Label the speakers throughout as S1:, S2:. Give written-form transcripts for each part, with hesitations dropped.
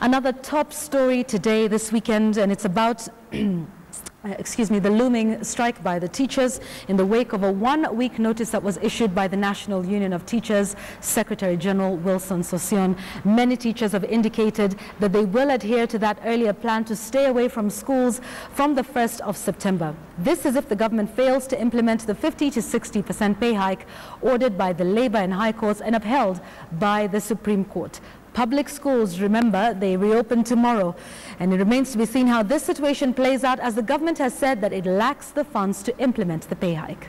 S1: Another top story today, this weekend, and it's about the looming strike by the teachers in the wake of a one-week notice that was issued by the National Union of Teachers, Secretary General Wilson Sossion. Many teachers have indicated that they will adhere to that earlier plan to stay away from schools from the 1st of September. This is if the government fails to implement the 50 to 60% pay hike ordered by the Labour and High Courts and upheld by the Supreme Court. Public schools, remember, they reopen tomorrow, and it remains to be seen how this situation plays out, as the government has said that it lacks the funds to implement the pay hike.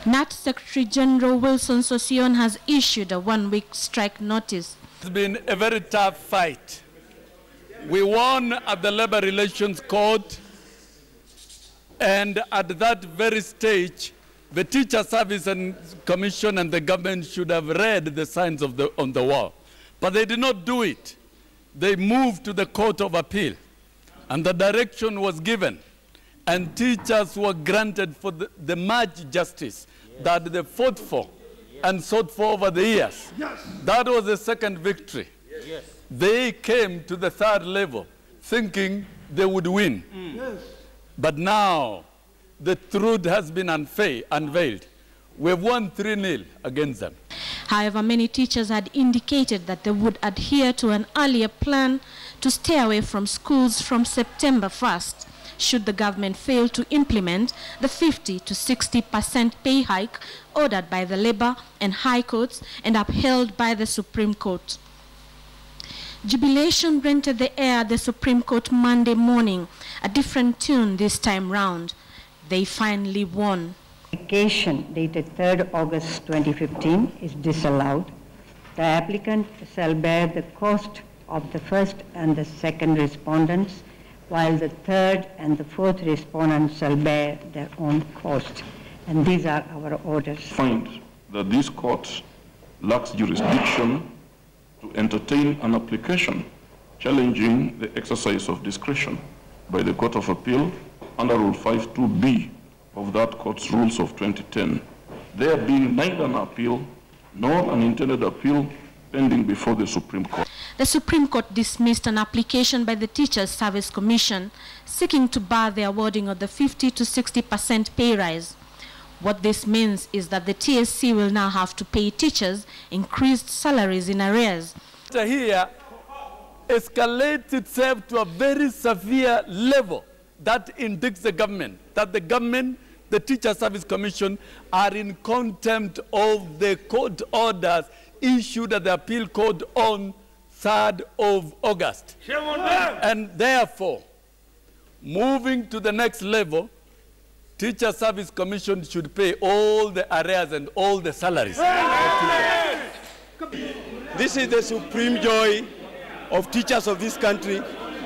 S1: KNUT Secretary General Wilson Sossion has issued a one-week strike notice.
S2: It's been a very tough fight. We won at the Labour Relations Court, and at that very stage, the Teacher Service and Commission and the government should have read the signs on the wall. But they did not do it. They moved to the Court of Appeal, and the direction was given, and teachers were granted for the much justice that they fought for and sought for over the years. Yes. That was the second victory. Yes. They came to the third level thinking they would win. Yes. But now, the truth has been unveiled. We've won 3-0 against them.
S1: However, many teachers had indicated that they would adhere to an earlier plan to stay away from schools from September 1st, should the government fail to implement the 50 to 60% pay hike ordered by the Labour and High Courts and upheld by the Supreme Court. Jubilation rented the air at the Supreme Court Monday morning, a different tune this time round. They finally won.
S3: Application dated 3rd August 2015 is disallowed. The applicant shall bear the cost of the first and the second respondents, while the third and the fourth respondents shall bear their own cost. And these are our orders.
S4: Find that this court lacks jurisdiction to entertain an application challenging the exercise of discretion by the Court of Appeal under Rule 52B of that court's rules of 2010, there being neither an appeal nor an intended appeal pending before the Supreme Court.
S1: The Supreme Court dismissed an application by the Teachers Service Commission seeking to bar the awarding of the 50 to 60% pay rise. What this means is that the TSC will now have to pay teachers increased salaries in arrears.
S2: Here escalates itself to a very severe level that indicts the government, that the government, the Teacher Service Commission, are in contempt of the court orders issued at the appeal court on 3rd of August. And therefore, moving to the next level, Teacher Service Commission should pay all the arrears and all the salaries.
S5: This is the supreme joy of teachers of this country.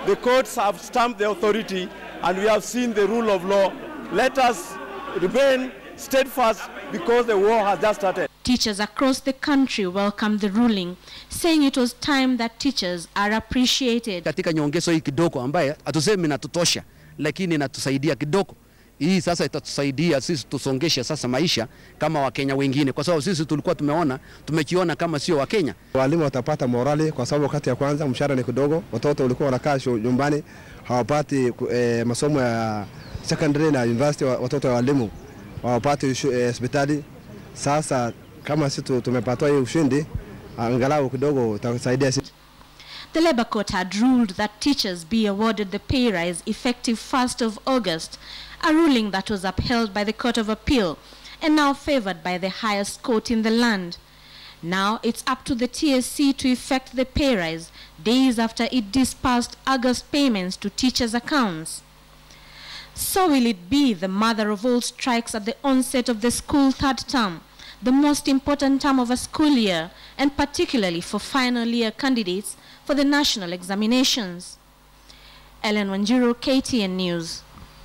S5: The courts have stamped the authority and we have seen the rule of law. Let us remain steadfast because the war has just started.
S1: Teachers across the country welcomed the ruling, saying it was time that teachers are appreciated.
S6: Katika nyongezo hii kidogo ambaye hatusemi inatutosha, lakini inatusaidia kidogo. Hii sasa itatusaidia sisi tusongeshe sasa maisha kama Wakenya wengine, kwa sababu sisi tulikuwa tumekiona kama sio Wakenya.
S7: Walimu watapata morali kwa sababu wakati ya kwanza mshahara ni kidogo, watoto walikuwa wanakaa nyumbani hawapati masomo ya secondary na university, watoto wa walimu hawapati hospitali. Sasa kama sisi tumepata hii ushindi, angalau kidogo utasaidia sisi.
S1: The Labour Court had ruled that teachers be awarded the pay rise effective 1st of August, a ruling that was upheld by the Court of Appeal and now favoured by the highest court in the land. Now it's up to the TSC to effect the pay rise days after it disbursed August payments to teachers' accounts. So will it be the mother of all strikes at the onset of the school third term, the most important term of a school year, and particularly for final year candidates for the national examinations? Ellen Wanjiru, KTN News.